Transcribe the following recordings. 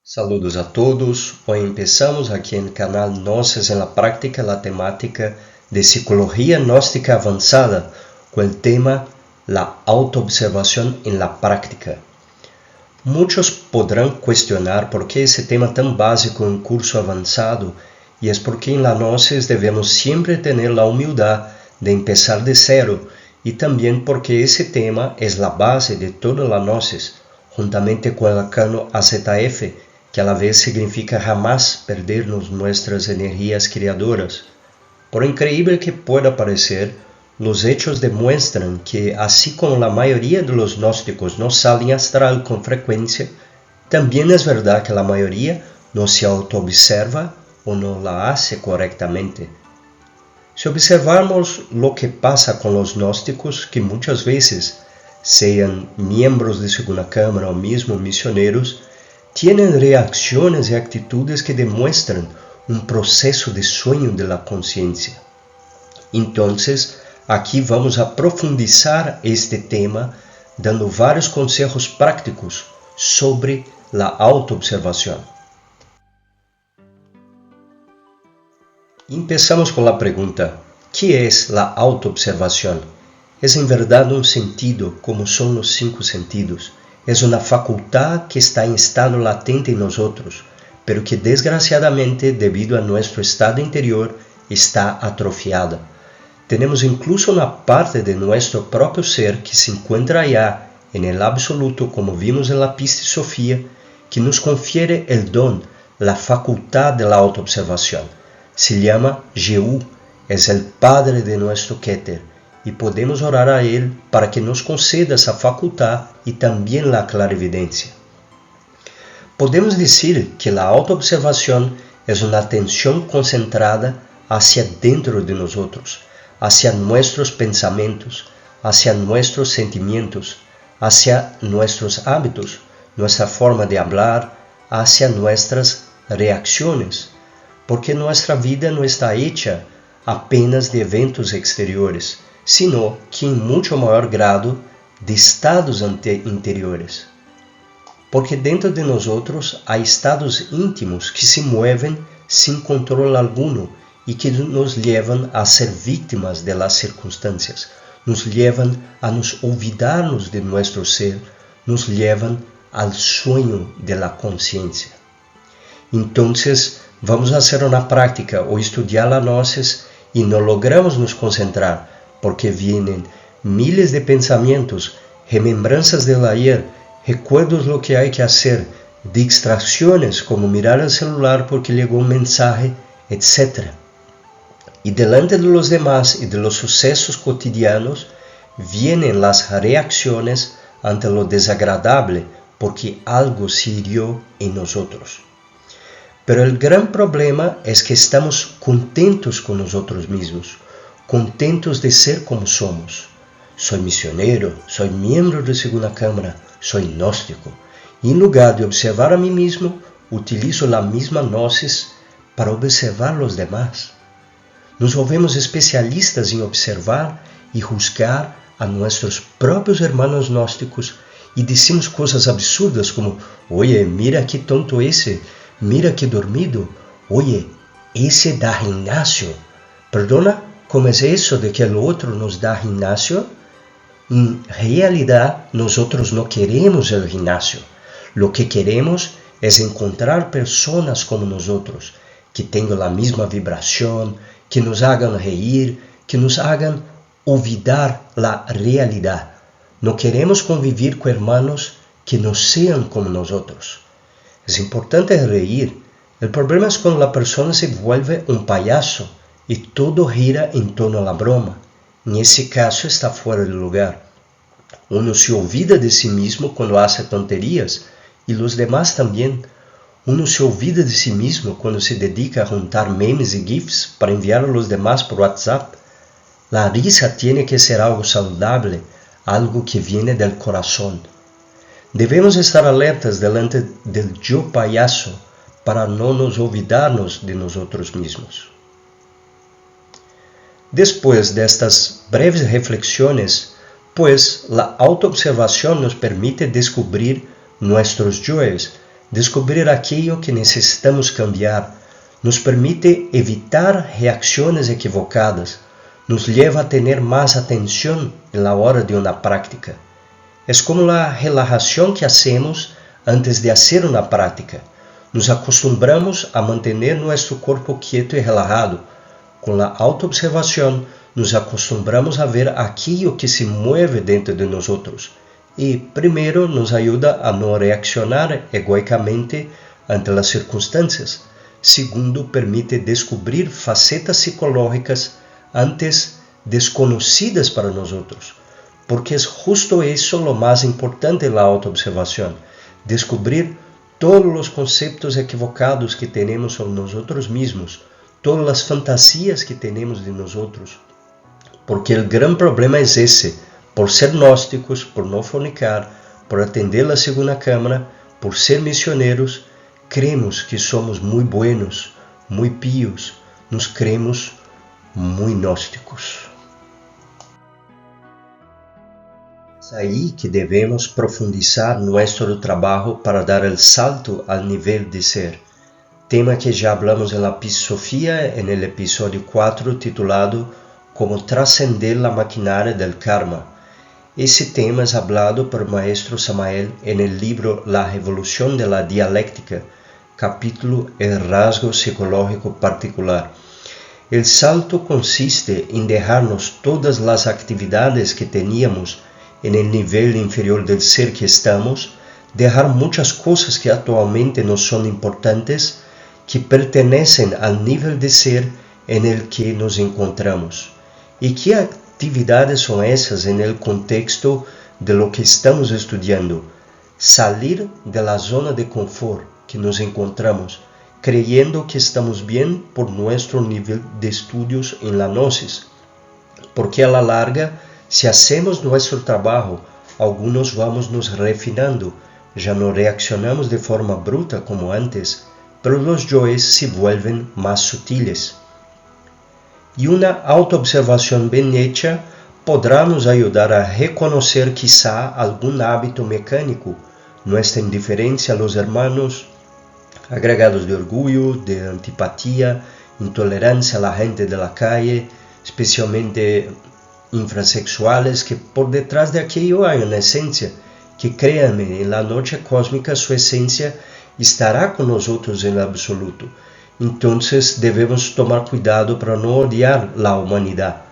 Saludos a todos. Hoy empezamos aquí en el canal Gnosis en la Práctica la temática de Psicología Gnóstica Avanzada con el tema la autoobservación en la práctica. Muchos podrán cuestionar por qué ese tema tan básico en un curso avanzado, y es porque en la Gnosis debemos siempre tener la humildad de empezar de cero, y también porque ese tema es la base de toda la Gnosis, juntamente con el arcano AZF, que a la vez significa jamás perdernos nuestras energías creadoras. Por increíble que pueda parecer, los hechos demuestran que, así como la mayoría de los gnósticos no salen astral con frecuencia, también es verdad que la mayoría no se autoobserva o no la hace correctamente. Si observamos lo que pasa con los gnósticos, que muchas veces, sean miembros de segunda cámara o mismo misioneros, tienen reacciones y actitudes que demuestran un proceso de sueño de la conciencia. Entonces, aquí vamos a profundizar este tema, dando varios consejos prácticos sobre la autoobservación. Empezamos con la pregunta: ¿qué es la autoobservación? Es en verdad un sentido, como son los 5 sentidos. Es una facultad que está en estado latente en nosotros, pero que desgraciadamente, debido a nuestro estado interior, está atrofiada. Tenemos incluso una parte de nuestro propio ser que se encuentra allá en el absoluto, como vimos en la Pista Sofía, que nos confiere el don, la facultad de la autoobservación. Se llama Jehu, es el padre de nuestro Keter, y podemos orar a Él para que nos conceda esa facultad y también la clarividencia. Podemos decir que la autoobservación es una atención concentrada hacia dentro de nosotros, hacia nuestros pensamientos, hacia nuestros sentimientos, hacia nuestros hábitos, nuestra forma de hablar, hacia nuestras reacciones, porque nuestra vida no está hecha apenas de eventos exteriores, sino que en mucho mayor grado de estados interiores. Porque dentro de nosotros hay estados íntimos que se mueven sin control alguno y que nos llevan a ser víctimas de las circunstancias, nos llevan a nos olvidarnos de nuestro ser, nos llevan al sueño de la conciencia. Entonces, vamos a hacer una práctica o estudiar la Gnosis y no logramos nos concentrar, porque vienen miles de pensamientos, remembranzas del ayer, recuerdos lo que hay que hacer, distracciones como mirar el celular porque llegó un mensaje, etc. Y delante de los demás y de los sucesos cotidianos, vienen las reacciones ante lo desagradable porque algo se hirió en nosotros. Pero el gran problema es que estamos contentos con nosotros mismos, contentos de ser como somos. Soy misionero, soy miembro de segunda cámara, soy gnóstico. Y en lugar de observar a mí mismo, utilizo la misma gnosis para observar a los demás. Nos volvemos especialistas en observar y juzgar a nuestros propios hermanos gnósticos y decimos cosas absurdas como: oye, mira qué tonto ese, mira qué dormido, oye, ese da gimnasio. Perdona, ¿cómo es eso de que el otro nos da gimnasio? En realidad, nosotros no queremos el gimnasio. Lo que queremos es encontrar personas como nosotros, que tengan la misma vibración, que nos hagan reír, que nos hagan olvidar la realidad. No queremos convivir con hermanos que no sean como nosotros. Es importante reír. El problema es cuando la persona se vuelve un payaso y todo gira en torno a la broma. En ese caso está fuera de lugar. Uno se olvida de sí mismo cuando hace tonterías y los demás también. Uno se olvida de sí mismo cuando se dedica a juntar memes y GIFs para enviar a los demás por WhatsApp. La risa tiene que ser algo saludable, algo que viene del corazón. Debemos estar alertas delante del yo payaso para no nos olvidarnos de nosotros mismos. Después de estas breves reflexiones, pues la autoobservación nos permite descubrir nuestros yoes, Descobrir aquello que necesitamos cambiar nos permite evitar reacciones equivocadas, nos lleva a tener más atención en la hora de una práctica. Es como la relajación que hacemos antes de hacer una práctica. Nos acostumbramos a mantener nuestro cuerpo quieto y relajado. Con la autoobservación nos acostumbramos a ver aquello que se mueve dentro de nosotros. Y primero nos ayuda a no reaccionar egoicamente ante las circunstancias. Segundo, permite descubrir facetas psicológicas antes desconocidas para nosotros. Porque es justo eso lo más importante en la autoobservación, descubrir todos los conceptos equivocados que tenemos sobre nosotros mismos, todas las fantasías que tenemos de nosotros. Porque el gran problema es ese, por ser gnósticos, por no fornicar, por atender la segunda cámara, por ser misioneros, creemos que somos muy buenos, muy píos, nos creemos muy gnósticos. Es ahí que debemos profundizar nuestro trabajo para dar el salto al nivel de ser, tema que ya hablamos en la Pisosofía en el episodio 4 titulado Cómo trascender la maquinaria del karma. Ese tema es hablado por el maestro Samael en el libro La Revolución de la Dialéctica, capítulo El rasgo psicológico particular. El salto consiste en dejarnos todas las actividades que teníamos en el nivel inferior del ser que estamos, dejar muchas cosas que actualmente no son importantes, que pertenecen al nivel de ser en el que nos encontramos. ¿Y qué actividades son esas en el contexto de lo que estamos estudiando? Salir de la zona de confort que nos encontramos, creyendo que estamos bien por nuestro nivel de estudios en la gnosis, porque a la larga, si hacemos nuestro trabajo, algunos vamos nos refinando, ya no reaccionamos de forma bruta como antes, pero los yoes se vuelven más sutiles. Y una autoobservación bien hecha podrá nos ayudar a reconocer quizá algún hábito mecánico, nuestra indiferencia a los hermanos, agregados de orgullo, de antipatía, intolerancia a la gente de la calle, especialmente infrasexuales, que por detrás de aquello hay una esencia, que créanme, en la noche cósmica su esencia estará con nosotros en el absoluto. Entonces debemos tomar cuidado para no odiar la humanidad.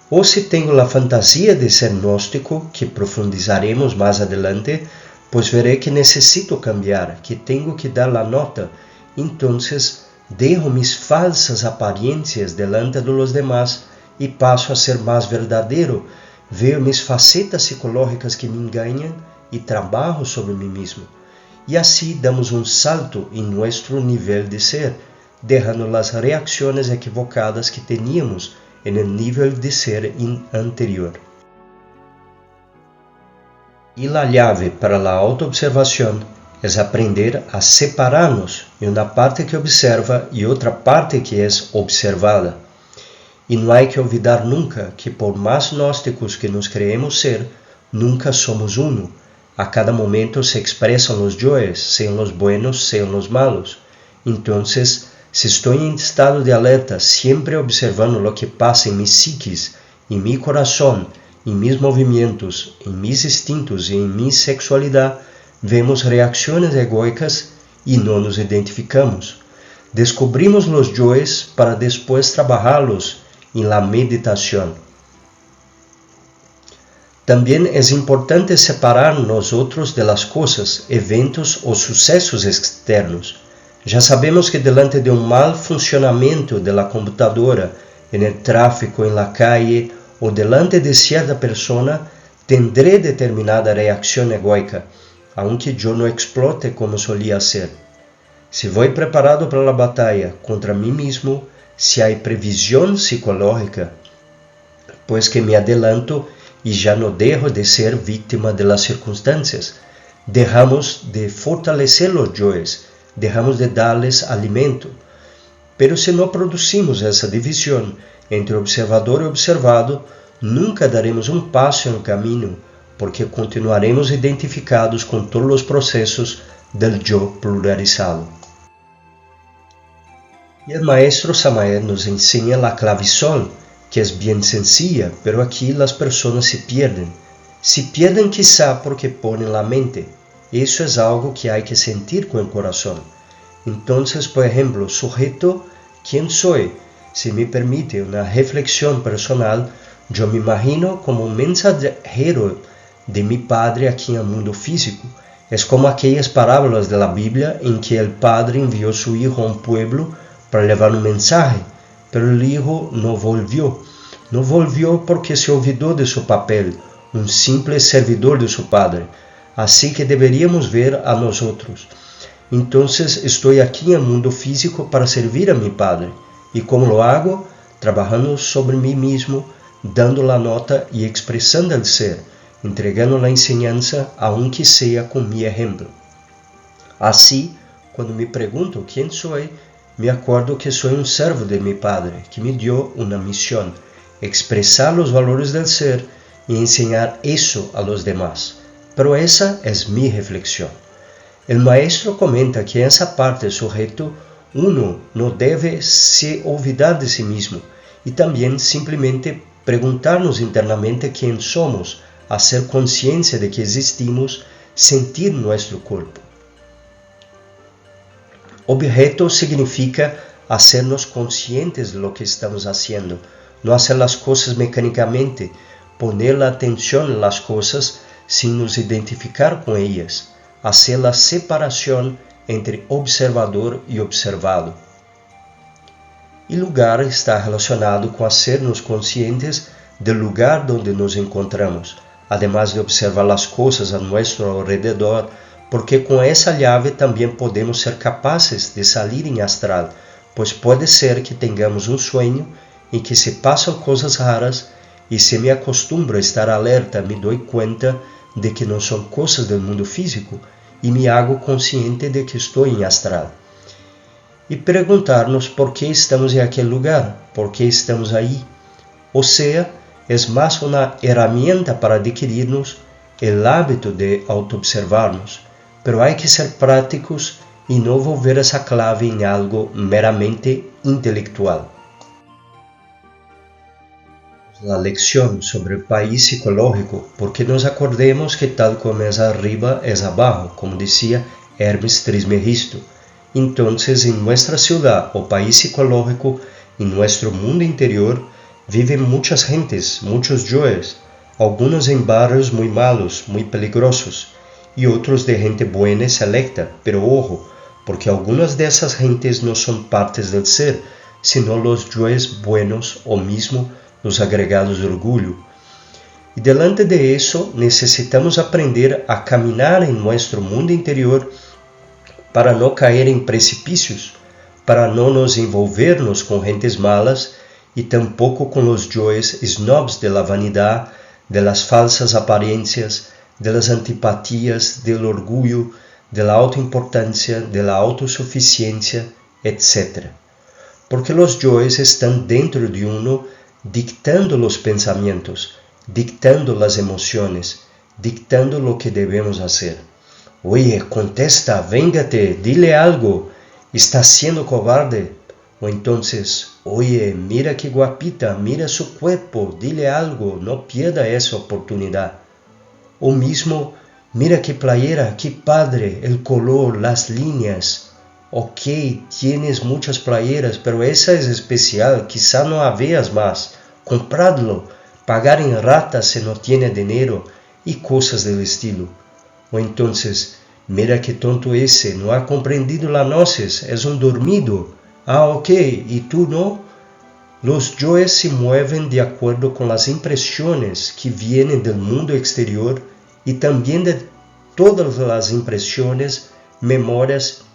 O si tengo la fantasía de ser gnóstico, que profundizaremos más adelante, pues veré que necesito cambiar, que tengo que dar la nota. Entonces dejo mis falsas apariencias delante de los demás y paso a ser más verdadero, veo mis facetas psicológicas que me engañan y trabajo sobre mí mismo. Y así damos un salto en nuestro nivel de ser, dejando las reacciones equivocadas que teníamos en el nivel de ser anterior. Y la llave para la autoobservación es aprender a separarnos en una parte que observa y otra parte que es observada. Y no hay que olvidar nunca que por más gnósticos que nos creemos ser, nunca somos uno. A cada momento se expresan los yoes, sean los buenos, sean los malos. Entonces, si estoy en estado de alerta, siempre observando lo que pasa en mi psiquis, en mi corazón, en mis movimientos, en mis instintos y en mi sexualidad, vemos reacciones egoicas y no nos identificamos. Descubrimos los yoes para después trabajarlos en la meditación. También es importante separar nosotros de las cosas, eventos o sucesos externos. Ya sabemos que delante de un mal funcionamiento de la computadora, en el tráfico, en la calle o delante de cierta persona, tendré determinada reacción egoica, aunque yo no explote como solía hacer. Si voy preparado para la batalla contra mí mismo, si hay previsión psicológica, pues que me adelanto y ya no dejo de ser víctima de las circunstancias. Dejamos de fortalecer los yoes, dejamos de darles alimento. Pero si no producimos esa división entre observador y observado, nunca daremos un paso en el camino, porque continuaremos identificados con todos los procesos del yo pluralizado. Y el maestro Samael nos enseña la clavizón, que es bien sencilla, pero aquí las personas se pierden. Se pierden quizá porque ponen la mente. Eso es algo que hay que sentir con el corazón. Entonces, por ejemplo, sujeto, ¿quién soy? Si me permite una reflexión personal, yo me imagino como un mensajero de mi Padre aquí en el mundo físico. Es como aquellas parábolas de la Biblia en que el Padre envió a su Hijo a un pueblo para llevar un mensaje, pero el Hijo no volvió. No volvió porque se olvidó de su papel, un simple servidor de su Padre. Así que deberíamos ver a nosotros. Entonces estoy aquí en el mundo físico para servir a mi Padre. ¿Y cómo lo hago? Trabajando sobre mí mismo, dando la nota y expresando el ser, entregando la enseñanza aunque sea con mi ejemplo. Así, cuando me pregunto quién soy, me acuerdo que soy un servo de mi Padre, que me dio una misión, expresar los valores del ser y enseñar eso a los demás. Pero esa es mi reflexión. El maestro comenta que en esa parte sujeto uno no debe se olvidar de sí mismo y también simplemente preguntarnos internamente quién somos, hacer conciencia de que existimos, sentir nuestro cuerpo. Objeto significa hacernos conscientes de lo que estamos haciendo, no hacer las cosas mecánicamente, poner la atención en las cosas sin nos identificar con ellas, hacer la separación entre observador y observado. Y lugar está relacionado con hacernos conscientes del lugar donde nos encontramos, además de observar las cosas a nuestro alrededor, porque con esa llave también podemos ser capaces de salir en astral, pues puede ser que tengamos un sueño en que se pasan cosas raras y si me acostumbro a estar alerta me doy cuenta de que no son cosas del mundo físico y me hago consciente de que estoy en astral. Y preguntarnos por qué estamos en aquel lugar, por qué estamos ahí. O sea, es más una herramienta para adquirirnos el hábito de autoobservarnos, pero hay que ser prácticos y no volver esa clave en algo meramente intelectual. La lección sobre el país psicológico, porque nos acordemos que tal como es arriba es abajo, como decía Hermes Trismegisto. Entonces, en nuestra ciudad o país psicológico, en nuestro mundo interior, viven muchas gentes, muchos yoes, algunos en barrios muy malos, muy peligrosos, y otros de gente buena y selecta, pero ojo, porque algunas de esas gentes no son partes del ser, sino los yoes buenos o mismo los agregados de orgullo. Y delante de eso necesitamos aprender a caminar en nuestro mundo interior para no caer en precipicios, para no nos envolvernos con gentes malas y tampoco con los yoes snobs de la vanidad, de las falsas apariencias, de las antipatías, del orgullo, de la autoimportancia, de la autosuficiencia, etc. Porque los yoes están dentro de uno dictando los pensamientos, dictando las emociones, dictando lo que debemos hacer. Oye, contesta, véngate, dile algo, estás siendo cobarde. O entonces, oye, mira qué guapita, mira su cuerpo, dile algo, no pierda esa oportunidad. O mismo, mira qué playera, qué padre, el color, las líneas. Ok, tienes muchas playeras, pero esa es especial, quizá no la veas más. Compradlo, pagar en ratas si no tiene dinero y cosas del estilo. O entonces, mira qué tonto ese, no ha comprendido la gnosis, es un dormido. Ah, ok, ¿y tú no? Los yoes se mueven de acuerdo con las impresiones que vienen del mundo exterior y también de todas las impresiones, memorias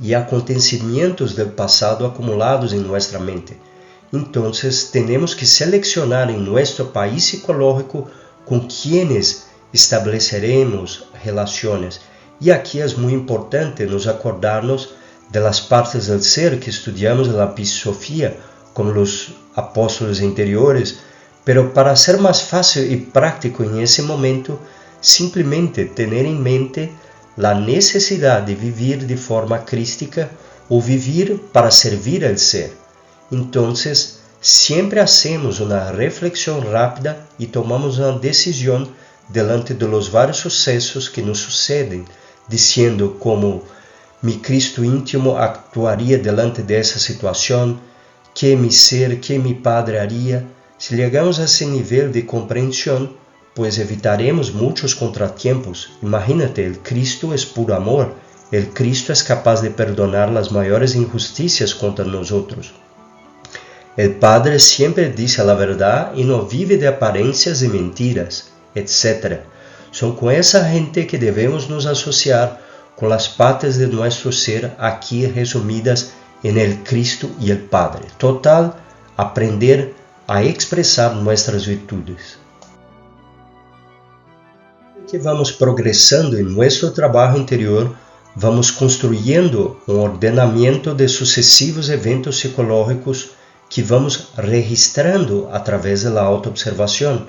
y acontecimientos del pasado acumulados en nuestra mente. Entonces, tenemos que seleccionar en nuestro país psicológico con quienes estableceremos relaciones. Y aquí es muy importante nos acordarnos de las partes del ser que estudiamos en la Pisosofía, como los apóstolos interiores, pero para ser más fácil y práctico en ese momento, simplemente tener en mente la necesidad de vivir de forma crística o vivir para servir al ser. Entonces, siempre hacemos una reflexión rápida y tomamos una decisión delante de los varios sucesos que nos suceden, diciendo como mi Cristo íntimo actuaría delante de esa situación, que mi ser, que mi Padre haría. Si llegamos a ese nivel de comprensión, pues evitaremos muchos contratiempos. Imagínate, el Cristo es puro amor, el Cristo es capaz de perdonar las mayores injusticias contra nosotros. El Padre siempre dice la verdad y no vive de apariencias y mentiras, etc. Son con esa gente que debemos nos asociar, con las partes de nuestro ser aquí resumidas en el Cristo y el Padre. Total, aprender a expresar nuestras virtudes. Que vamos progresando en nuestro trabajo interior, vamos construyendo un ordenamiento de sucesivos eventos psicológicos que vamos registrando a través de la autoobservación.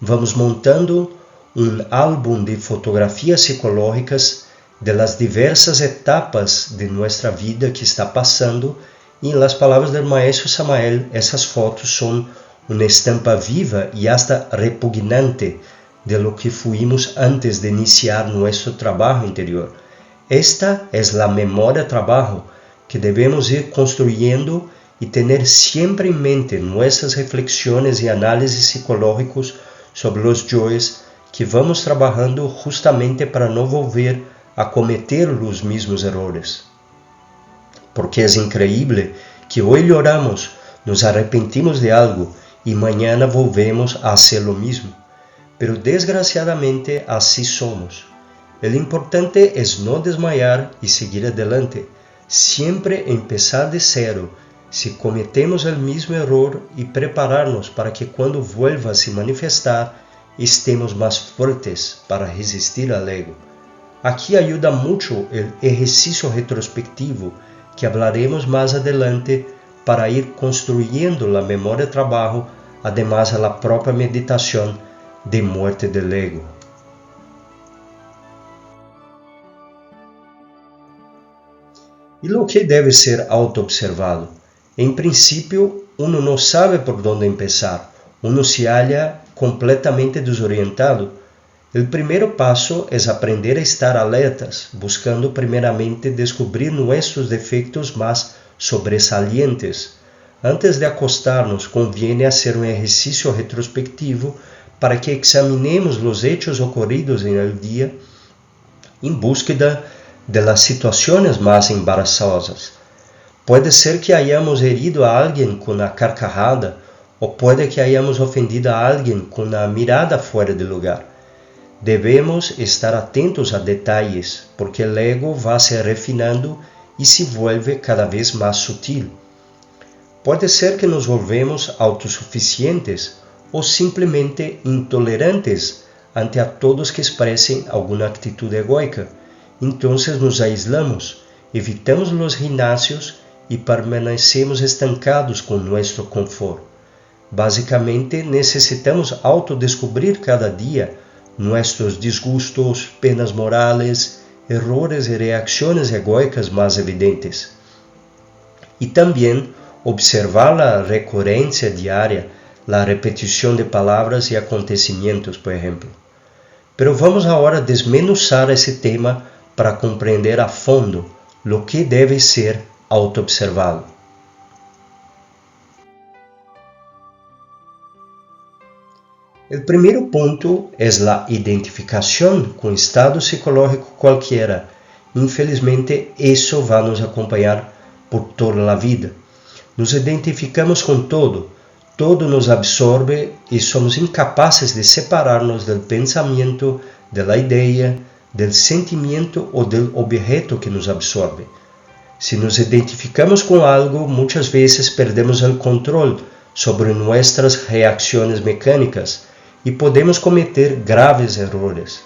Vamos montando un álbum de fotografías psicológicas de las diversas etapas de nuestra vida que está pasando, y en las palabras del maestro Samael, esas fotos son una estampa viva y hasta repugnante de lo que fuimos antes de iniciar nuestro trabajo interior. Esta es la memoria trabajo que debemos ir construyendo y tener siempre en mente nuestras reflexiones y análisis psicológicos sobre los yoes que vamos trabajando justamente para no volver a cometer los mismos errores. Porque es increíble que hoy lloramos, nos arrepentimos de algo y mañana volvemos a hacer lo mismo. Pero desgraciadamente así somos. El importante es no desmayar y seguir adelante, siempre empezar de cero si cometemos el mismo error y prepararnos para que cuando vuelva a se manifestar estemos más fuertes para resistir al ego. Aquí ayuda mucho el ejercicio retrospectivo que hablaremos más adelante para ir construyendo la memoria trabajo, además a la propia meditación de muerte del ego. ¿Y lo que debe ser autoobservado? En principio, uno no sabe por dónde empezar, uno se halla completamente desorientado. El primer paso es aprender a estar alertas, buscando primeramente descubrir nuestros defectos más sobresalientes. Antes de acostarnos, conviene hacer un ejercicio retrospectivo para que examinemos los hechos ocurridos en el día en búsqueda de las situaciones más embarazosas. Puede ser que hayamos herido a alguien con una carcajada, o puede que hayamos ofendido a alguien con una mirada fuera de lugar. Debemos estar atentos a detalles, porque el ego va se refinando y se vuelve cada vez más sutil. Puede ser que nos volvemos autosuficientes o simplemente intolerantes ante a todos que expresen alguna actitud egoica. Entonces nos aislamos, evitamos los gimnasios y permanecemos estancados con nuestro confort. Básicamente necesitamos autodescubrir cada día nuestros disgustos, penas morales, errores y reacciones egoicas más evidentes. Y también observar la recurrencia diaria, la repetición de palabras y acontecimientos, por ejemplo. Pero vamos ahora a desmenuzar ese tema para comprender a fondo lo que debe ser autoobservado. El primer punto es la identificación con estado psicológico cualquiera. Infelizmente, eso va a nos acompañar por toda la vida. Nos identificamos con todo nos absorbe y somos incapaces de separarnos del pensamiento, de la idea, del sentimiento o del objeto que nos absorbe. Si nos identificamos con algo, muchas veces perdemos el control sobre nuestras reacciones mecánicas y podemos cometer graves errores.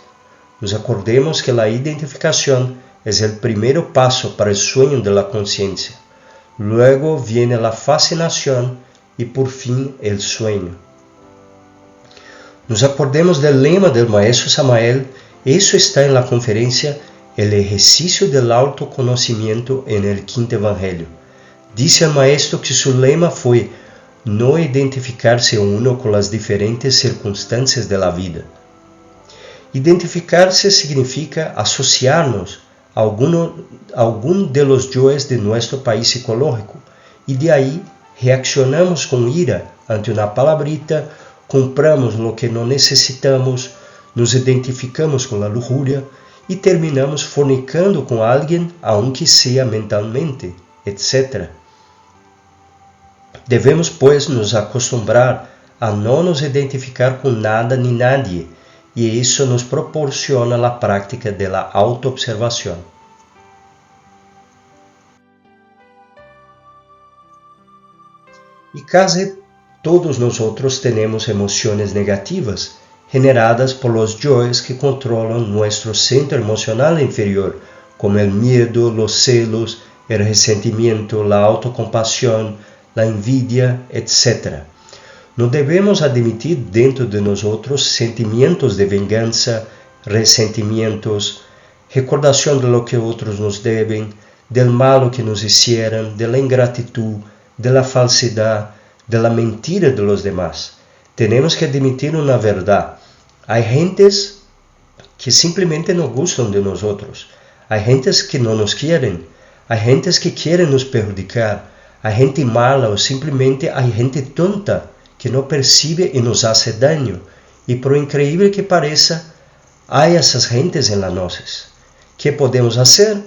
Nos acordemos que la identificación es el primer paso para el sueño de la conciencia. Luego viene la fascinación y por fin el sueño. Nos acordemos del lema del maestro Samael, eso está en la conferencia el ejercicio del autoconocimiento en el quinto evangelio. Dice el maestro que su lema fue no identificarse uno con las diferentes circunstancias de la vida. Identificarse significa asociarnos a alguno de los yoes de nuestro país psicológico y de ahí reaccionamos con ira ante una palabrita, compramos lo que no necesitamos, nos identificamos con la lujuria y terminamos fornicando con alguien, aunque sea mentalmente, etc. Devemos, pues, nos acostumbrar a no nos identificar con nada ni nadie, y eso nos proporciona la práctica de la autoobservación. Y casi todos nosotros tenemos emociones negativas, generadas por los yoes que controlan nuestro centro emocional inferior, como el miedo, los celos, el resentimiento, la autocompasión, la envidia, etc. No debemos admitir dentro de nosotros sentimientos de venganza, resentimientos, recordación de lo que otros nos deben, del malo que nos hicieron, de la ingratitud, de la falsedad, de la mentira de los demás. Tenemos que admitir una verdad. Hay gentes que simplemente no gustan de nosotros. Hay gentes que no nos quieren. Hay gentes que quieren nos perjudicar. Hay gente mala o simplemente hay gente tonta que no percibe y nos hace daño. Y por increíble que parezca, hay esas gentes en las noches. ¿Qué podemos hacer?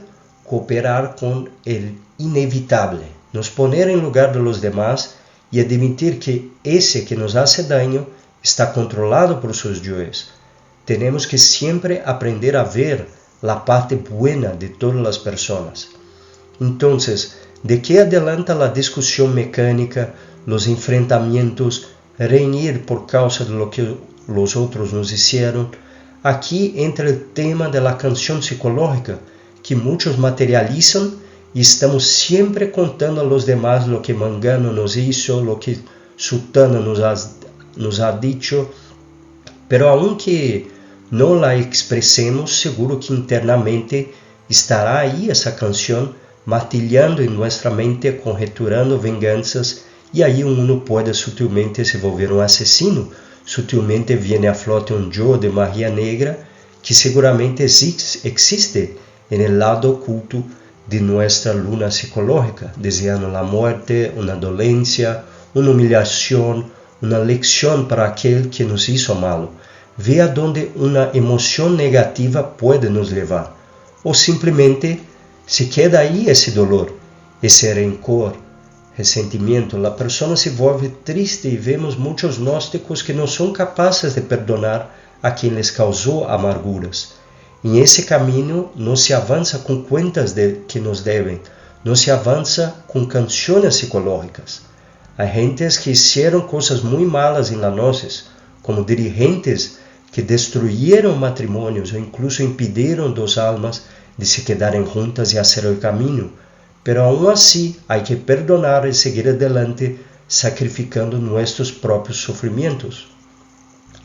Cooperar con el inevitable. Nos poner en lugar de los demás y admitir que ese que nos hace daño está controlado por sus yoes. Tenemos que siempre aprender a ver la parte buena de todas las personas. Entonces, ¿de qué adelanta la discusión mecánica, los enfrentamientos, reñir por causa de lo que los otros nos hicieron? Aquí entra el tema de la canción psicológica, que muchos materializan y estamos siempre contando a los demás lo que Mangano nos hizo, lo que Sutana nos ha dicho, pero aunque no la expresemos, seguro que internamente estará ahí esa canción martillando en nuestra mente, conjeturando venganzas, y ahí uno puede sutilmente se volver un asesino, sutilmente viene a flote un yo de magia negra que seguramente existe en el lado oculto de nuestra luna psicológica, deseando la muerte, una dolencia, una humillación, una lección para aquel que nos hizo malo. Ve a donde una emoción negativa puede nos llevar, o simplemente se queda ahí ese dolor, ese rencor, resentimiento. La persona se vuelve triste y vemos muchos gnósticos que no son capaces de perdonar a quien les causó amarguras. En ese camino no se avanza con cuentas que nos deben, no se avanza con canciones psicológicas. Hay gentes que hicieron cosas muy malas en las noches, como dirigentes que destruyeron matrimonios o incluso impidieron dos almas de se quedarem juntas y hacer el camino. Pero aún así hay que perdonar y seguir adelante sacrificando nuestros propios sufrimientos.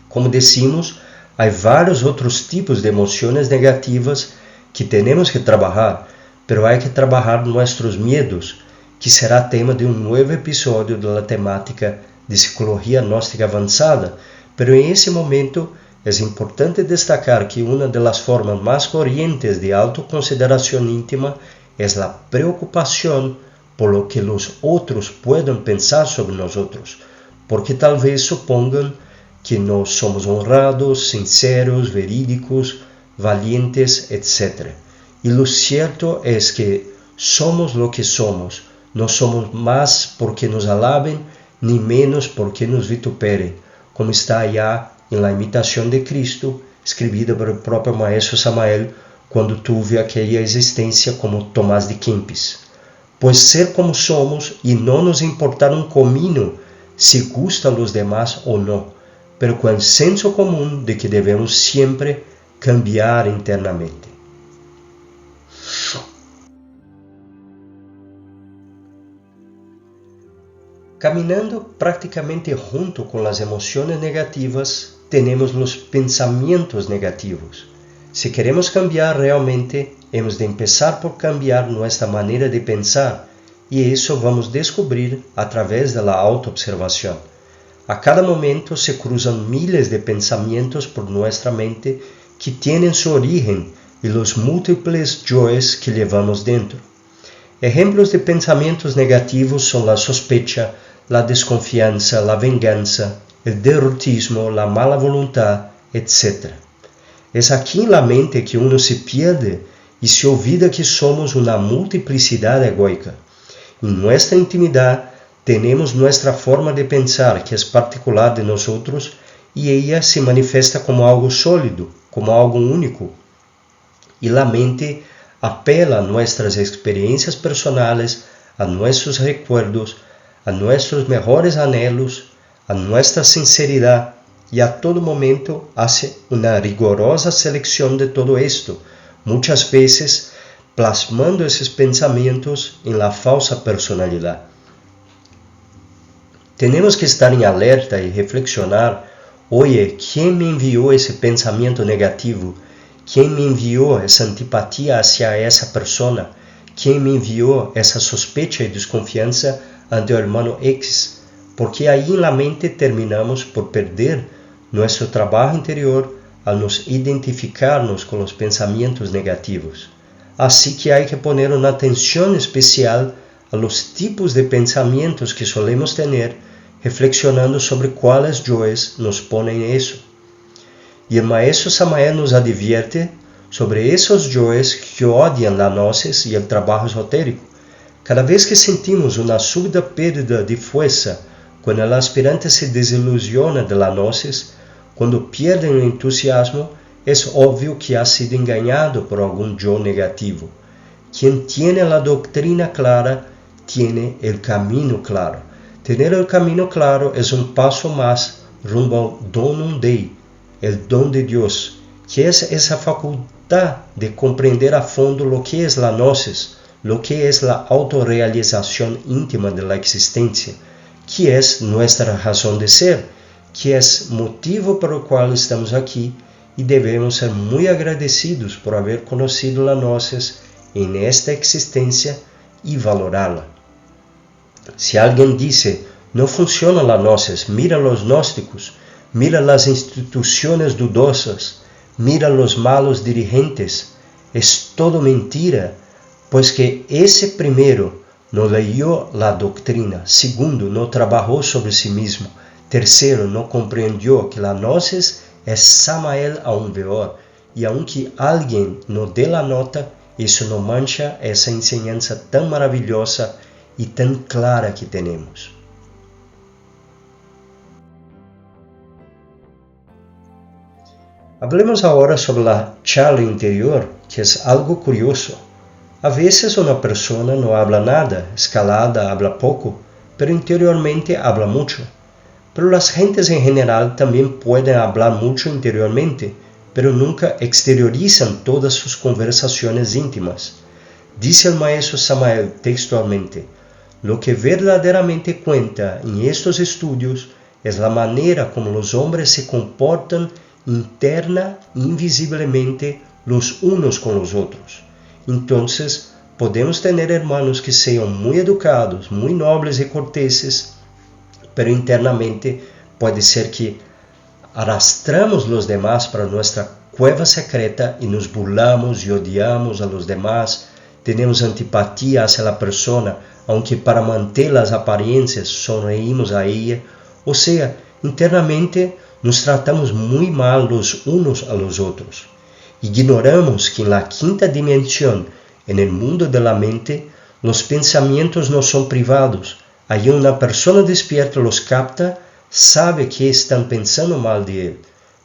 Como decimos, hay varios otros tipos de emociones negativas que tenemos que trabajar, pero hay que trabajar nuestros miedos, que será tema de un nuevo episodio de la temática de psicología gnóstica avanzada. Pero en ese momento es importante destacar que una de las formas más corrientes de autoconsideración íntima es la preocupación por lo que los otros puedan pensar sobre nosotros, porque tal vez supongan que no somos honrados, sinceros, verídicos, valientes, etc. Y lo cierto es que somos lo que somos, no somos más porque nos alaben, ni menos porque nos vituperen, como está allá en la imitación de Cristo, escribida por el propio Maestro Samael, quando tuve aquella existência como Tomás de Kempis. Pues ser como somos y no nos importar un comino si gusta a los demás o no, pero con el senso común de que debemos siempre cambiar internamente. Caminando prácticamente junto con las emociones negativas, tenemos los pensamientos negativos. Se queremos cambiar realmente, hemos de empezar por cambiar nuestra manera de pensar, y eso vamos a descubrir a través de la autoobservación. A cada momento se cruzan miles de pensamientos por nuestra mente que tienen su origen en los múltiples yoes que llevamos dentro. Ejemplos de pensamientos negativos son la sospecha, la desconfianza, la venganza, el derrotismo, la mala voluntad, etc. Es aquí en la mente que uno se pierde y se olvida que somos una multiplicidad egoica. En nuestra intimidad tenemos nuestra forma de pensar que es particular de nosotros y ella se manifiesta como algo sólido, como algo único. Y la mente apela a nuestras experiencias personales, a nuestros recuerdos, a nuestros mejores anhelos, a nuestra sinceridad y a todo momento hace una rigurosa selección de todo esto, muchas veces plasmando esos pensamientos en la falsa personalidad. Tenemos que estar en alerta y reflexionar, oye, ¿quién me envió ese pensamiento negativo? ¿Quién me envió esa antipatía hacia esa persona? ¿Quién me envió esa sospecha y desconfianza ante el hermano X? Porque ahí en la mente terminamos por perder nuestro trabajo interior al nos identificarnos con los pensamientos negativos. Así que hay que poner una atención especial a los tipos de pensamientos que solemos tener, reflexionando sobre cuáles yoes nos ponen eso. Y el maestro Samael nos advierte sobre esos yoes que odian la gnosis y el trabajo esotérico. Cada vez que sentimos una súbita pérdida de fuerza, cuando el aspirante se desilusiona de la gnosis, cuando pierde el entusiasmo, es obvio que ha sido engañado por algún yo negativo. Quien tiene la doctrina clara, tiene el camino claro. Tener el camino claro es un paso más rumbo al donum Dei, el don de Dios, que es esa facultad de comprender a fondo lo que es la gnosis, lo que es la autorrealización íntima de la existencia, que es nuestra razón de ser, que es motivo por el cual estamos aquí y debemos ser muy agradecidos por haber conocido la gnosis en esta existencia y valorarla. Si alguien dice, no funciona la gnosis, mira los gnósticos, mira las instituciones dudosas, mira los malos dirigentes, es todo mentira, pues que ese primero no leyó la doctrina, segundo, no trabajó sobre sí mismo, tercero, no comprendió que la gnosis es Samael aún peor, y aunque alguien no dé la nota, eso no mancha esa enseñanza tan maravillosa y tan clara que tenemos. Hablemos ahora sobre la charla interior, que es algo curioso. A veces una persona no habla nada, es calada, habla poco, pero interiormente habla mucho. Pero las gentes en general también pueden hablar mucho interiormente, pero nunca exteriorizan todas sus conversaciones íntimas. Dice el maestro Samael textualmente, lo que verdaderamente cuenta en estos estudios es la manera como los hombres se comportan interna e invisiblemente los unos con los otros. Entonces, podemos tener hermanos que sean muy educados, muy nobles y corteses, pero internamente puede ser que arrastramos los demás para nuestra cueva secreta y nos burlamos y odiamos a los demás, tenemos antipatía hacia la persona, aunque para mantener las apariencias sonreímos a ella, o sea, internamente nos tratamos muy mal los unos a los otros. Ignoramos que en la quinta dimensión, en el mundo de la mente, los pensamientos no son privados. Allí una persona despierta los capta, sabe que están pensando mal de él.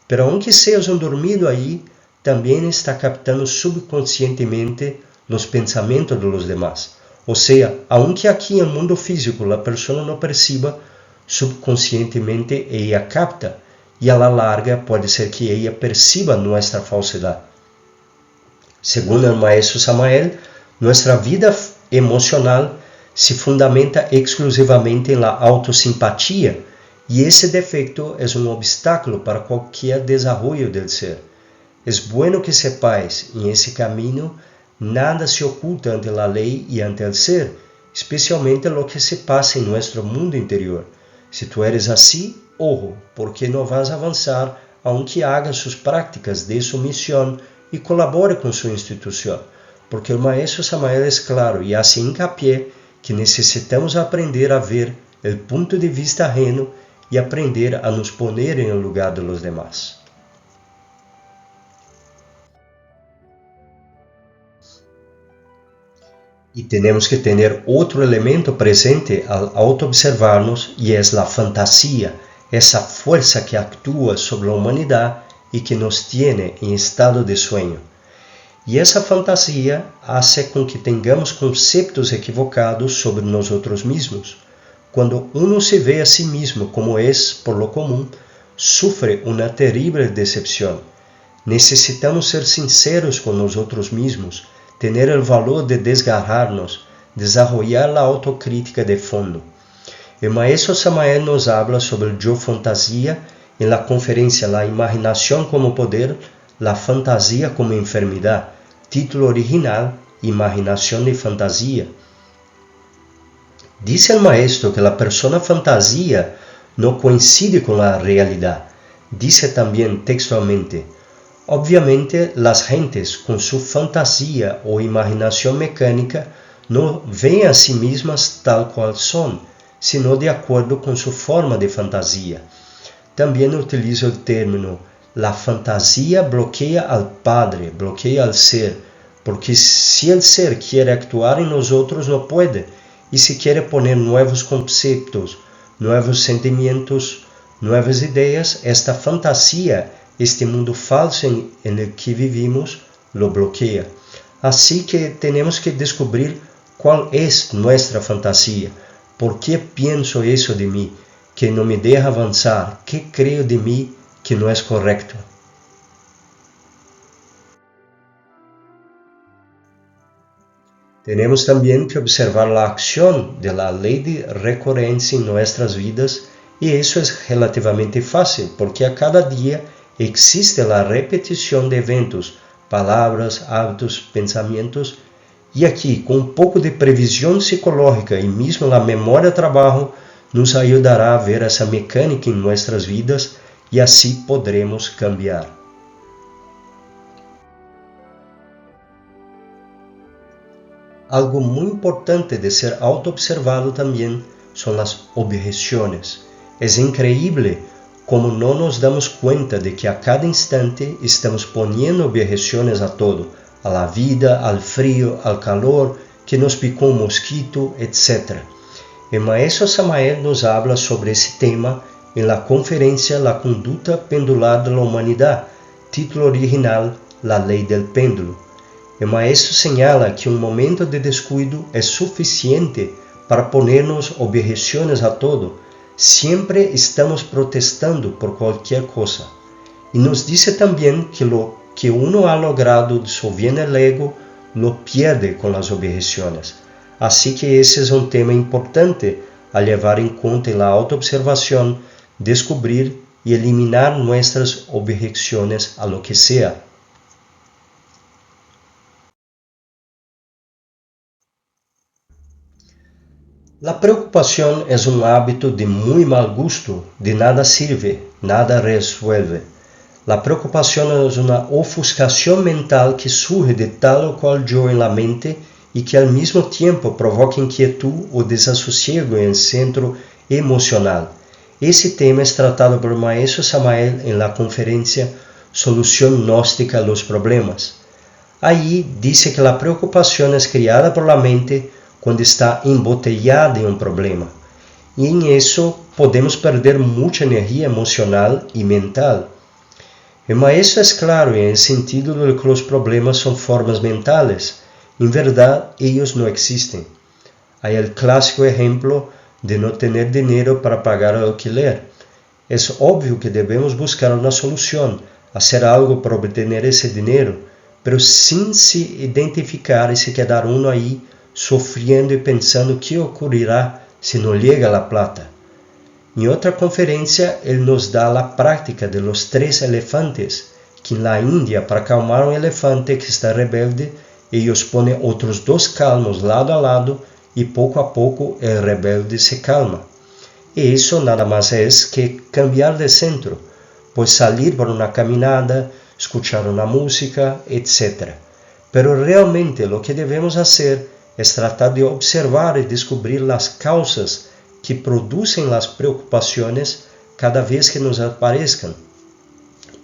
Pero aunque seas un dormido allí, también está captando subconscientemente los pensamientos de los demás. O sea, aunque aquí en el mundo físico la persona no perciba, subconscientemente ella capta. Y a la larga puede ser que ella perciba nuestra falsedad. Según el maestro Samael, nuestra vida emocional se fundamenta exclusivamente en la autosimpatía, y ese defecto es un obstáculo para cualquier desarrollo del ser. Es bueno que sepáis, en ese camino, nada se oculta ante la ley y ante el ser, especialmente lo que se pasa en nuestro mundo interior. Si tú eres así, ojo, porque no vas a avanzar aunque haga sus prácticas de su misión y colabore con su institución, porque el maestro Samael es claro y hace hincapié que necesitamos aprender a ver el punto de vista ajeno y aprender a nos poner en el lugar de los demás. Y tenemos que tener otro elemento presente al autoobservarnos y es la fantasía, esa fuerza que actúa sobre la humanidad y que nos tiene en estado de sueño. Y esa fantasía hace con que tengamos conceptos equivocados sobre nosotros mismos. Cuando uno se ve a sí mismo como es por lo común, sufre una terrible decepción. Necesitamos ser sinceros con nosotros mismos, tener el valor de desgarrarnos, desarrollar la autocrítica de fondo. El maestro Samael nos habla sobre el yo fantasía en la conferencia La imaginación como poder, la fantasía como enfermedad, título original, Imaginación y fantasía. Dice el maestro que la persona fantasía no coincide con la realidad. Dice también textualmente: obviamente las gentes con su fantasía o imaginación mecánica no ven a sí mismas tal cual son, sino de acuerdo con su forma de fantasía. También utilizo el término: la fantasía bloquea al Padre, bloquea al ser, porque si el ser quiere actuar en nosotros no puede, y si quiere poner nuevos conceptos, nuevos sentimientos, nuevas ideas, esta fantasía, este mundo falso en el que vivimos, lo bloquea. Así que tenemos que descubrir cuál es nuestra fantasía, por qué pienso eso de mí, que no me deja avanzar, qué creo de mí que no es correcto. Tenemos también que observar la acción de la ley de recurrencia en nuestras vidas, y eso es relativamente fácil, porque a cada día existe la repetición de eventos, palabras, hábitos, pensamientos, y aquí, con un poco de previsión psicológica y mismo la memoria de trabajo, nos ayudará a ver esa mecánica en nuestras vidas y así podremos cambiar. Algo muy importante de ser autoobservado también son las objeciones. Es increíble como no nos damos cuenta de que a cada instante estamos poniendo objeciones a todo, a la vida, al frío, al calor, que nos picó un mosquito, etc. El maestro Samael nos habla sobre ese tema en la conferencia La conducta pendular de la humanidad, título original La ley del péndulo. El maestro señala que un momento de descuido es suficiente para ponernos objeciones a todo. Siempre estamos protestando por cualquier cosa. Y nos dice también que lo que uno ha logrado disolviendo el ego, lo pierde con las objeciones. Así que ese es un tema importante a llevar en cuenta en la autoobservación, descubrir y eliminar nuestras objeciones a lo que sea. La preocupación es un hábito de muy mal gusto, de nada sirve, nada resuelve. La preocupación es una ofuscación mental que surge de tal o cual yo en la mente y que al mismo tiempo provoca inquietud o desasosiego en el centro emocional. Ese tema es tratado por el maestro Samael en la conferencia Solución gnóstica a los problemas. Allí dice que la preocupación es creada por la mente cuando está embotellada en un problema. Y en eso podemos perder mucha energía emocional y mental. El maestro es claro en el sentido de que los problemas son formas mentales. En verdad, ellos no existen. Hay el clásico ejemplo de no tener dinero para pagar el alquiler. Es obvio que debemos buscar una solución, hacer algo para obtener ese dinero, pero sin se identificar y se quedar uno ahí sofrendo y pensando qué ocurrirá si no llega la plata. En otra conferencia, él nos da la práctica de los 3 elefantes, que na Índia, para acalmar um elefante que está rebelde, eles põem outros 2 calmos lado a lado e pouco a pouco o rebelde se calma. E isso nada mais é que cambiar de centro, pois salir para uma caminhada, escuchar uma música, etc. Pero realmente o que devemos fazer é tratar de observar e descobrir as causas que produzem as preocupações cada vez que nos apareçam.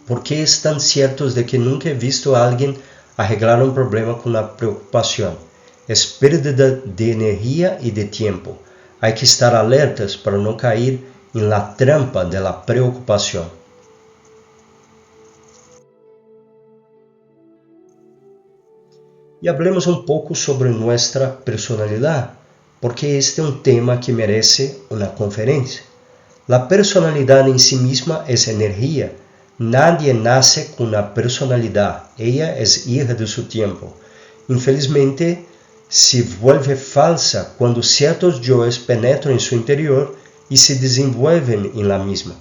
Porque estão certos de que nunca he visto alguém arreglar um problema com a preocupação. É perda de energia e de tempo. Há que estar alertas para não cair em la trampa de la preocupação. E hablemos um pouco sobre nossa personalidade, porque este é um tema que merece uma conferência. A personalidade em si mesma é energia. Nadie nace com uma personalidade. Ella é hija de seu tempo. Infelizmente, se vuelve falsa quando certos yoes penetram em seu interior e se desenvolvem em la misma.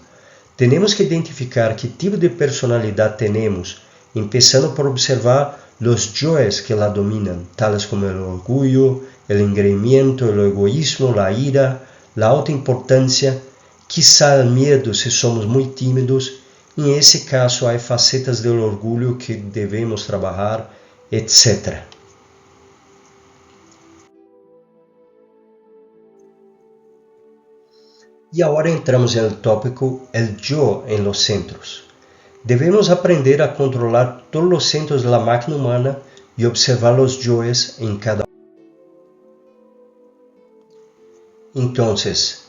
Temos que identificar que tipo de personalidade temos, começando por observar os yoes que la dominam, tales como o orgulho, o engreimiento, o egoísmo, a ira, a autoimportância, quizá o medo se somos muito tímidos. Em esse caso, há facetas do orgulho que devemos trabalhar, etc. E agora entramos no tópico el yo em los centros. Devemos aprender a controlar todos os centros da máquina humana e observar os yoes em cada um. Então,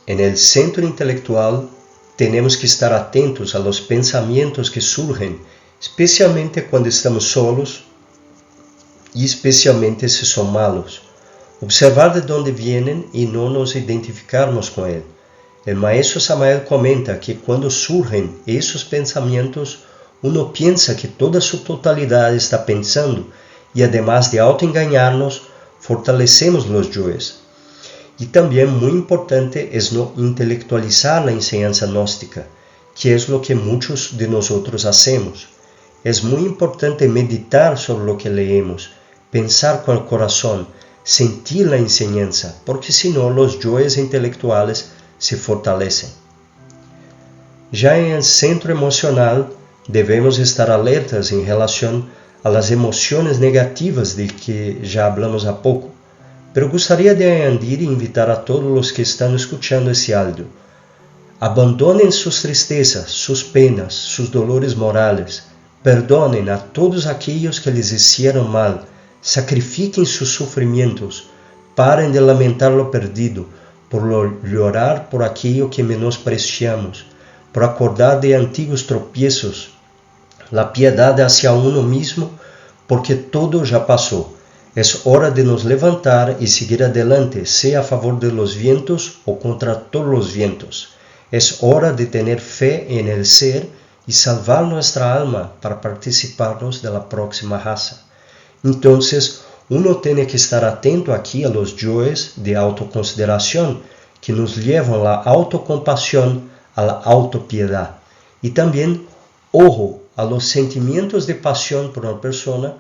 en el centro intelectual, temos que estar atentos a los pensamientos que surgem, especialmente quando estamos solos e especialmente se são malos. Observar de onde vienen e não nos identificarmos com ele. O maestro Samael comenta que quando surgem esses pensamentos, uno pensa que toda sua totalidade está pensando e, además de autoengañarnos, fortalecemos os yoes. E também, muito importante, é não intelectualizar a enseñanza gnóstica, que é o que muitos de nós hacemos. É muito importante meditar sobre o que leemos, pensar com o coração, sentir a enseñanza, porque senão os yoes intelectuales se fortalecem. Já em el centro emocional, devemos estar alertas em relação a las emoções negativas de que já hablamos há pouco. Pero gostaria de añadir e invitar a todos os que estão escutando esse áudio. Abandonem suas tristezas, suas penas, seus dolores morales. Perdonem a todos aqueles que lhes hicieron mal. Sacrifiquem seus sofrimentos. Parem de lamentar lo perdido, por llorar por aquilo que menospreciamos, por acordar de antigos tropiezos. La piedade hacia uno mismo, porque todo já passou. É hora de nos levantar e seguir adelante, seja a favor de los vientos ou contra todos los vientos. É hora de ter fé en el ser e salvar nuestra alma para participarnos de la próxima raza. Então, uno tem que estar atento aqui a los yoes de autoconsideração que nos levam à autocompaixão, à autopiedade. E também, ojo a los sentimentos de paixão por uma pessoa,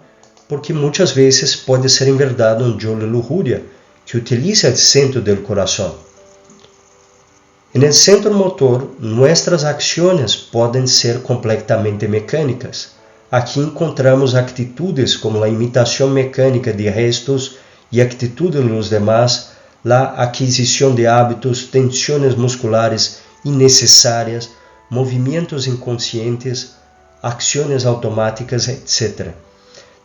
porque muitas vezes pode ser em verdade um yo de lujuria que utiliza o centro do coração. No centro motor, nossas ações podem ser completamente mecânicas. Aqui encontramos atitudes como a imitação mecânica de gestos e atitude dos demás, a aquisição de hábitos, tensões musculares innecessárias, movimentos inconscientes, ações automáticas, etc.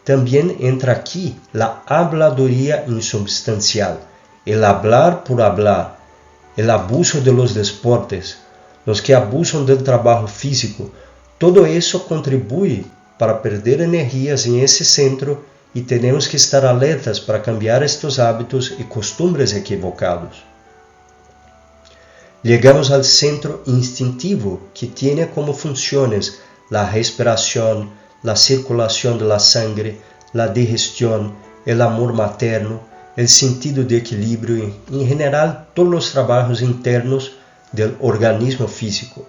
Também entra aqui a habladuría insubstancial, el hablar por hablar, el abuso de los deportes, los que abusan del trabalho físico. Todo isso contribui para perder energias em esse centro e temos que estar alertas para cambiar estes hábitos e costumbres equivocados. Chegamos ao centro instintivo, que tem como funções a respiração, a circulação da sangre, a digestão, o amor materno, o sentido de equilíbrio e, em geral, todos os trabalhos internos do organismo físico.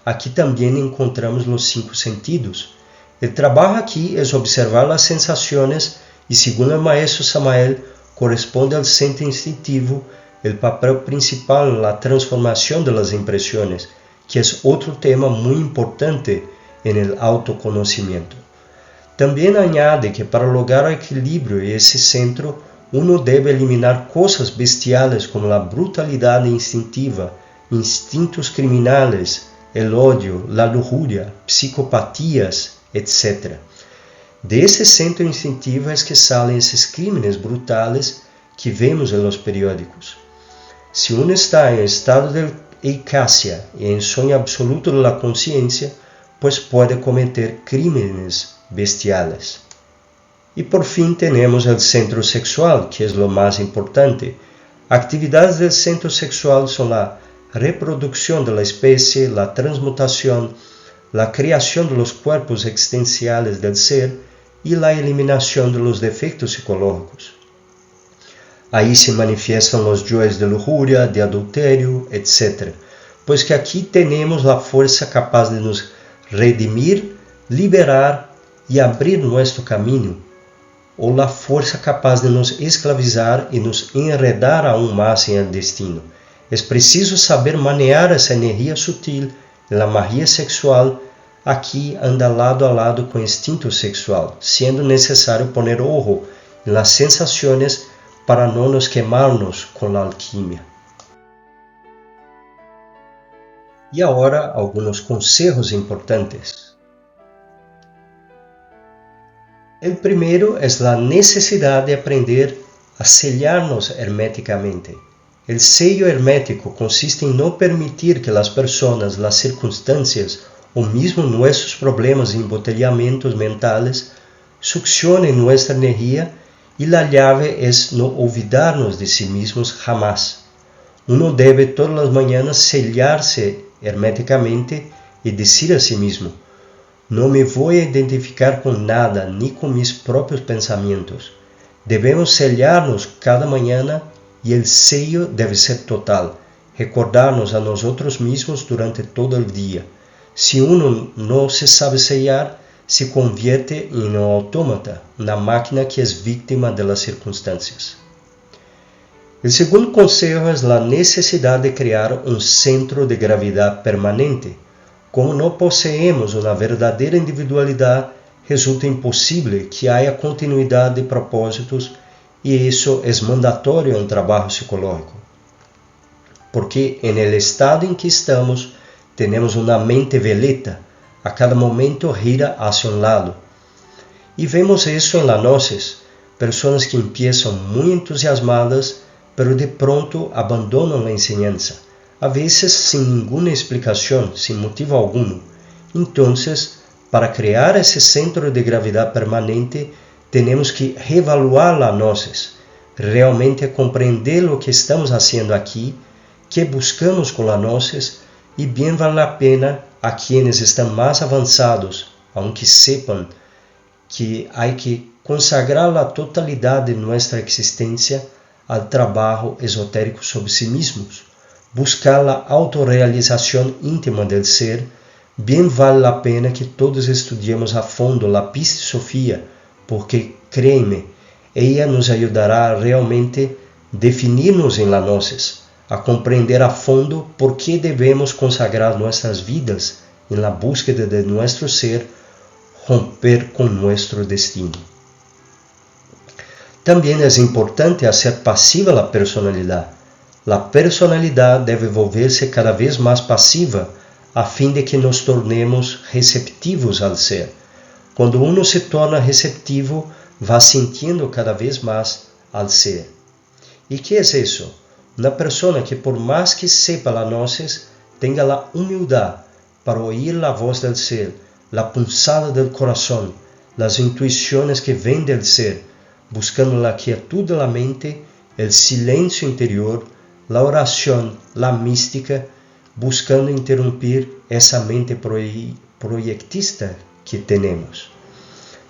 Aqui também encontramos os 5 sentidos. El trabajo aquí es observar las sensaciones y, según el maestro Samael, corresponde al centro instintivo el papel principal en la transformación de las impresiones, que es otro tema muy importante en el autoconocimiento. También añade que para lograr equilibrio y ese centro, uno debe eliminar cosas bestiales como la brutalidad instintiva, instintos criminales, el odio, la lujuria, psicopatías, etc. De ese centro instintivo es que salen esos crímenes brutales que vemos en los periódicos. Si uno está en estado de eicasia y en sueño absoluto de la conciencia, pues puede cometer crímenes bestiales. Y por fin tenemos el centro sexual, que es lo más importante. Actividades del centro sexual son la reproducción de la especie, la transmutación, la creación de los cuerpos existenciales del ser y la eliminación de los defectos psicológicos. Ahí se manifiestan los yoes de lujuria, de adulterio, etc. Pues que aquí tenemos la fuerza capaz de nos redimir, liberar y abrir nuestro camino, o la fuerza capaz de nos esclavizar y nos enredar aún más en el destino. Es preciso saber manejar esa energía sutil en la magia sexual. Aquí anda lado a lado con el instinto sexual, siendo necesario poner ojo en las sensaciones para no nos quemarnos con la alquimia. Y ahora algunos consejos importantes. El primero es la necesidad de aprender a sellarnos herméticamente. El sello hermético consiste en no permitir que las personas, las circunstancias o mismo nuestros problemas y embotellamientos mentales succionen nuestra energía, y la llave es no olvidarnos de sí mismos jamás. Uno debe todas las mañanas sellarse herméticamente y decir a sí mismo: no me voy a identificar con nada ni con mis propios pensamientos. Debemos sellarnos cada mañana y el sello debe ser total, recordarnos a nosotros mismos durante todo el día. Si uno no se sabe sellar, se convierte en un autómata, una máquina que es víctima de las circunstancias. El segundo consejo es la necesidad de crear un centro de gravedad permanente. Como no poseemos una verdadera individualidad, resulta imposible que haya continuidad de propósitos, y eso es mandatorio en trabajo psicológico. Porque en el estado en que estamos, tenemos una mente veleta, a cada momento gira hacia un lado. Y vemos eso en la gnosis, personas que empiezan muy entusiasmadas, pero de pronto abandonan la enseñanza, a veces sin ninguna explicación, sin motivo alguno. Entonces, para crear ese centro de gravedad permanente, tenemos que reevaluar la gnosis, realmente comprender lo que estamos haciendo aquí, qué buscamos con la gnosis, y bien vale la pena a quienes están más avanzados, aunque sepan que hay que consagrar la totalidad de nuestra existencia al trabajo esotérico sobre sí mismos, buscar la autorrealización íntima del ser. Bien vale la pena que todos estudiemos a fondo la Pista Sofía, porque, créeme, ella nos ayudará a realmente definirnos en la gnosis, a comprender a fondo por qué debemos consagrar nuestras vidas en la búsqueda de nuestro ser, romper con nuestro destino. También es importante hacer pasiva la personalidad. La personalidad debe volverse cada vez más pasiva a fin de que nos tornemos receptivos al ser. Cuando uno se torna receptivo, va sintiendo cada vez más al ser. ¿Y qué es eso? Una persona que por más que sepa la gnosis, tenga la humildad para oír la voz del ser, la punzada del corazón, las intuiciones que ven del ser, buscando la quietud de la mente, el silencio interior, la oración, la mística, buscando interrumpir esa mente proyectista que tenemos.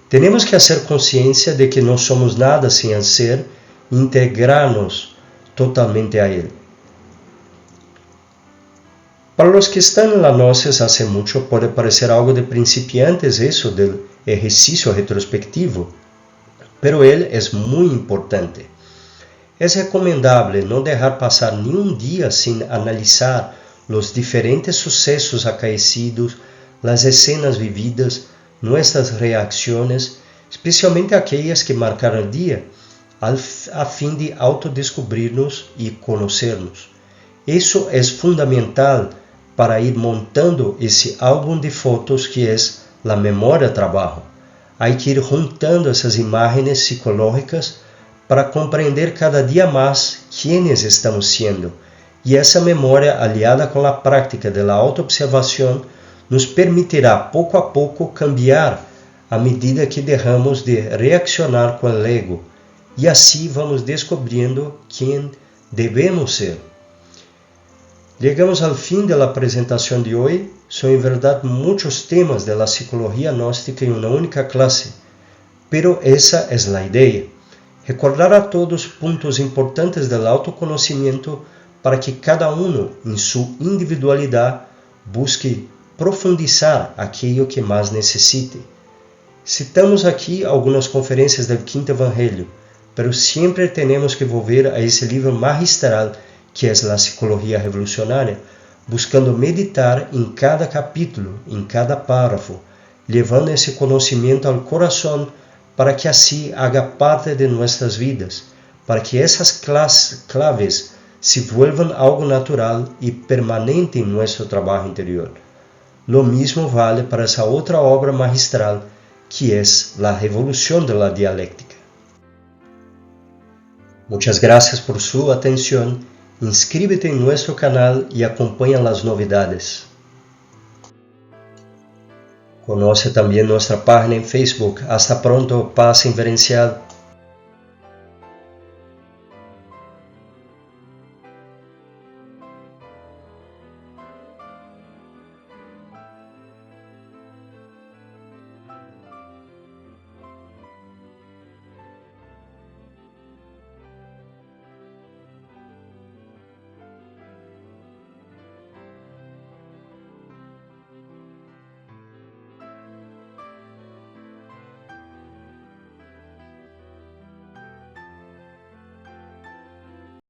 Tenemos que hacer conciencia de que no somos nada sin el ser e integrarnos totalmente a él. Para los que están en la gnosis hace mucho, puede parecer algo de principiantes eso del ejercicio retrospectivo, pero él es muy importante. Es recomendable no dejar pasar ni un día sin analizar los diferentes sucesos acaecidos, las escenas vividas, nuestras reacciones, especialmente aquellas que marcaron el día, a fin de autodescobrirnos y conocernos. Eso es fundamental para ir montando esse álbum de fotos que é a memória-trabalho. Há que ir juntando essas imagens psicológicas para compreender cada dia mais quienes estamos sendo. E essa memória, aliada com a prática da autoobservação, nos permitirá pouco a pouco cambiar à medida que deixamos de reaccionar com o ego. E assim vamos descobrindo quem devemos ser. Llegamos al fin de la presentación de hoy. Son en verdad muchos temas de la psicología gnóstica en una única clase, pero esa es la idea. Recordar a todos puntos importantes del autoconocimiento para que cada uno, en su individualidad, busque profundizar aquello que más necesite. Citamos aquí algunas conferencias del Quinto Evangelio, pero siempre tenemos que volver a ese libro magistral que é a psicologia revolucionária, buscando meditar em cada capítulo, em cada párrafo, levando esse conhecimento ao coração para que assim haga parte de nossas vidas, para que essas claves se vuelvan algo natural e permanente em nosso trabalho interior. Lo mismo vale para essa outra obra magistral que é a revolução da dialéctica. Muchas gracias por su atención. Inscríbete en nuestro canal y acompaña las novedades. Conoce también nuestra página en Facebook. Hasta pronto, paz inverencial.